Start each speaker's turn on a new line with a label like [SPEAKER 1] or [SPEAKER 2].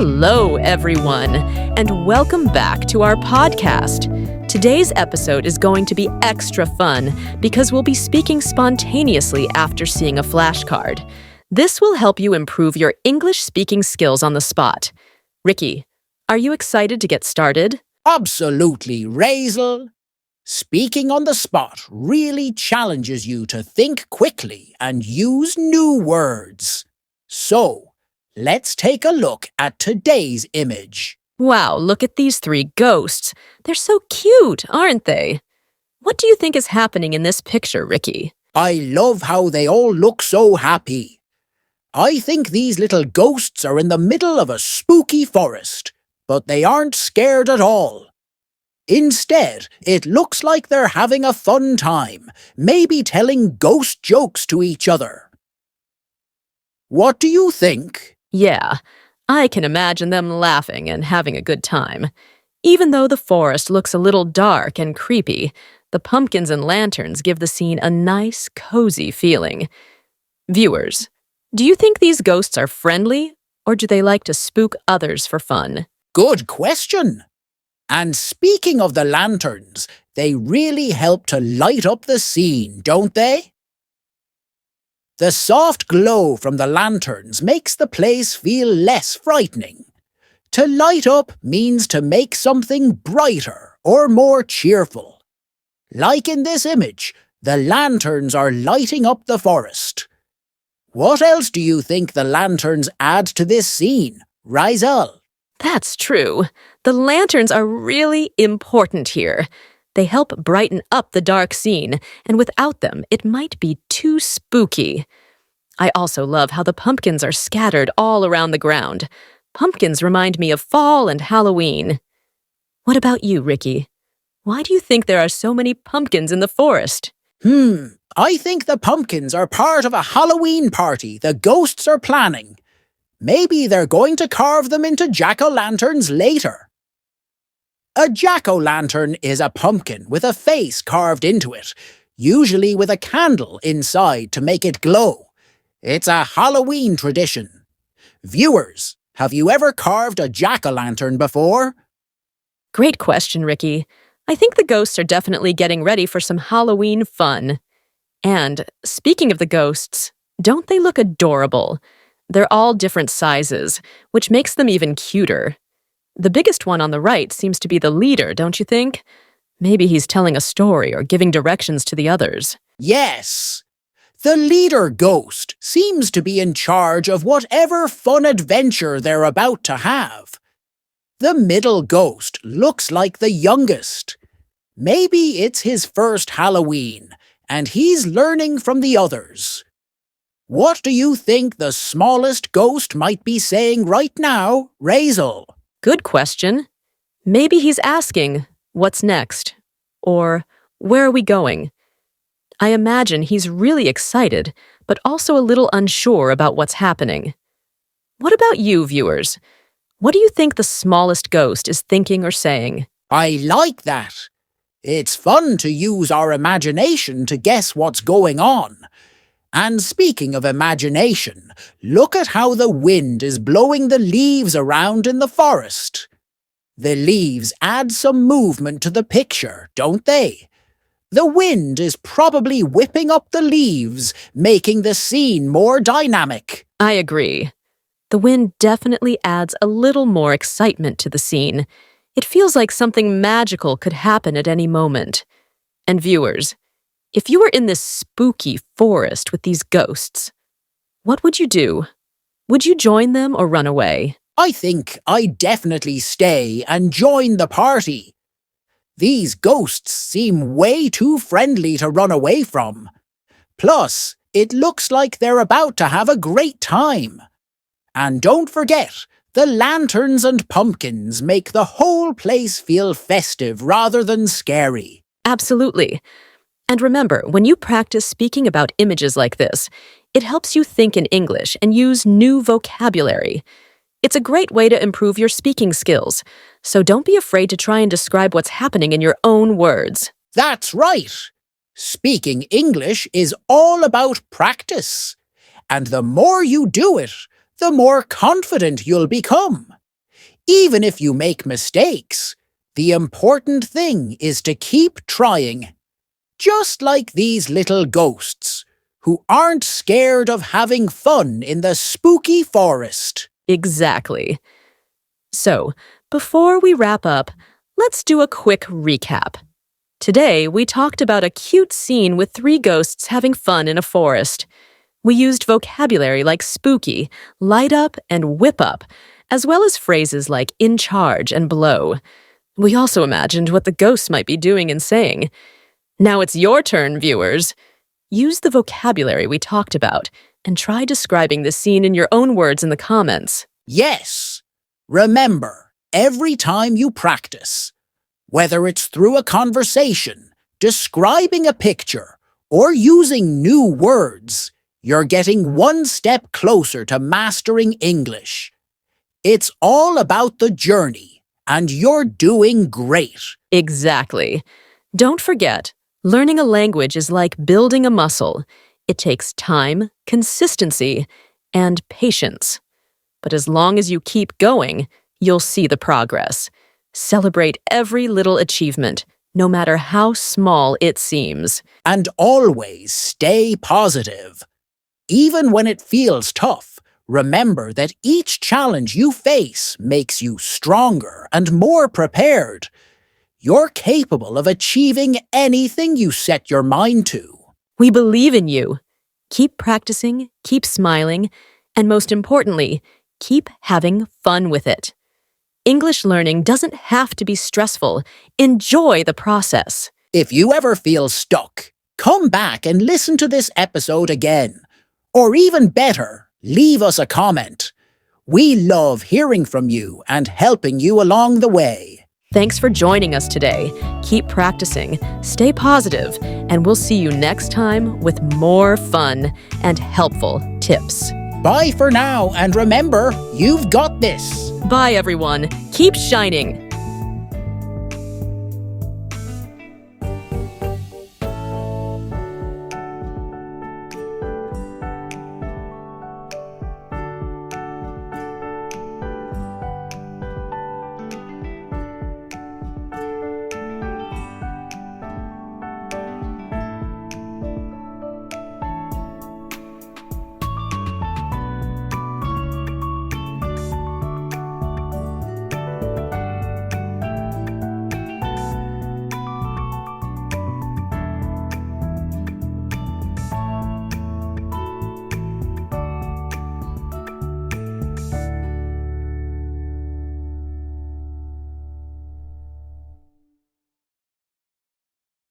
[SPEAKER 1] Hello, everyone, and welcome back to our podcast. Today's episode is going to be extra fun because we'll be speaking spontaneously after seeing a flashcard. This will help you improve your English speaking skills on the spot. Ricky, are you excited to get started?
[SPEAKER 2] Absolutely, Raizel. Speaking on the spot really challenges you to think quickly and use new words. So, let's take a look at today's image.
[SPEAKER 1] Wow, look at these three ghosts. They're so cute, aren't they? What do you think is happening in this picture, Ricky?
[SPEAKER 2] I love how they all look so happy. I think these little ghosts are in the middle of a spooky forest, but they aren't scared at all. Instead, it looks like they're having a fun time, maybe telling ghost jokes to each other. What do you think?
[SPEAKER 1] Yeah, I can imagine them laughing and having a good time. Even though the forest looks a little dark and creepy, the pumpkins and lanterns give the scene a nice, cozy feeling. Viewers, do you think these ghosts are friendly, or do they like to spook others for fun?
[SPEAKER 2] Good question. And speaking of the lanterns, they really help to light up the scene, don't they? The soft glow from the lanterns makes the place feel less frightening. To light up means to make something brighter or more cheerful. Like in this image, the lanterns are lighting up the forest. What else do you think the lanterns add to this scene, Raizel?
[SPEAKER 1] That's true. The lanterns are really important here. They help brighten up the dark scene, and without them, it might be too spooky. I also love how the pumpkins are scattered all around the ground. Pumpkins remind me of fall and Halloween. What about you, Ricky? Why do you think there are so many pumpkins in the forest?
[SPEAKER 2] I think the pumpkins are part of a Halloween party the ghosts are planning. Maybe they're going to carve them into jack-o'-lanterns later. A jack-o'-lantern is a pumpkin with a face carved into it, usually with a candle inside to make it glow. It's a Halloween tradition. Viewers, have you ever carved a jack-o'-lantern before?
[SPEAKER 1] Great question, Ricky. I think the ghosts are definitely getting ready for some Halloween fun. And speaking of the ghosts, don't they look adorable? They're all different sizes, which makes them even cuter. The biggest one on the right seems to be the leader, don't you think? Maybe he's telling a story or giving directions to the others.
[SPEAKER 2] Yes. The leader ghost seems to be in charge of whatever fun adventure they're about to have. The middle ghost looks like the youngest. Maybe it's his first Halloween, and he's learning from the others. What do you think the smallest ghost might be saying right now, Raizel?
[SPEAKER 1] Good question. Maybe he's asking, what's next? Or, where are we going? I imagine he's really excited, but also a little unsure about what's happening. What about you, viewers? What do you think the smallest ghost is thinking or saying?
[SPEAKER 2] I like that. It's fun to use our imagination to guess what's going on. And speaking of imagination, look at how the wind is blowing the leaves around in the forest. The leaves add some movement to the picture, don't they? The wind is probably whipping up the leaves, making the scene more dynamic.
[SPEAKER 1] I agree. The wind definitely adds a little more excitement to the scene. It feels like something magical could happen at any moment. And viewers, if you were in this spooky forest with these ghosts, what would you do? Would you join them or run away?
[SPEAKER 2] I think I'd definitely stay and join the party. These ghosts seem way too friendly to run away from. Plus, it looks like they're about to have a great time. And don't forget, the lanterns and pumpkins make the whole place feel festive rather than scary.
[SPEAKER 1] Absolutely. And remember, when you practice speaking about images like this, it helps you think in English and use new vocabulary. It's a great way to improve your speaking skills, so don't be afraid to try and describe what's happening in your own words.
[SPEAKER 2] That's right. Speaking English is all about practice. And the more you do it, the more confident you'll become. Even if you make mistakes, the important thing is to keep trying. Just like these little ghosts, who aren't scared of having fun in the spooky forest.
[SPEAKER 1] Exactly. So, before we wrap up, let's do a quick recap. Today, we talked about a cute scene with 3 ghosts having fun in a forest. We used vocabulary like spooky, light up, and whip up, as well as phrases like in charge and blow. We also imagined what the ghosts might be doing and saying. Now it's your turn, viewers. Use the vocabulary we talked about and try describing the scene in your own words in the comments.
[SPEAKER 2] Yes. Remember, every time you practice, whether it's through a conversation, describing a picture, or using new words, you're getting one step closer to mastering English. It's all about the journey, and you're doing great.
[SPEAKER 1] Exactly. Don't forget, learning a language is like building a muscle. It takes time, consistency, and patience. But as long as you keep going, you'll see the progress. Celebrate every little achievement, no matter how small it seems.
[SPEAKER 2] And always stay positive. Even when it feels tough, remember that each challenge you face makes you stronger and more prepared. You're capable of achieving anything you set your mind to.
[SPEAKER 1] We believe in you. Keep practicing, keep smiling, and most importantly, keep having fun with it. English learning doesn't have to be stressful. Enjoy the process.
[SPEAKER 2] If you ever feel stuck, come back and listen to this episode again. Or even better, leave us a comment. We love hearing from you and helping you along the way.
[SPEAKER 1] Thanks for joining us today. Keep practicing, stay positive, and we'll see you next time with more fun and helpful tips.
[SPEAKER 2] Bye for now, and remember, you've got this.
[SPEAKER 1] Bye, everyone. Keep shining.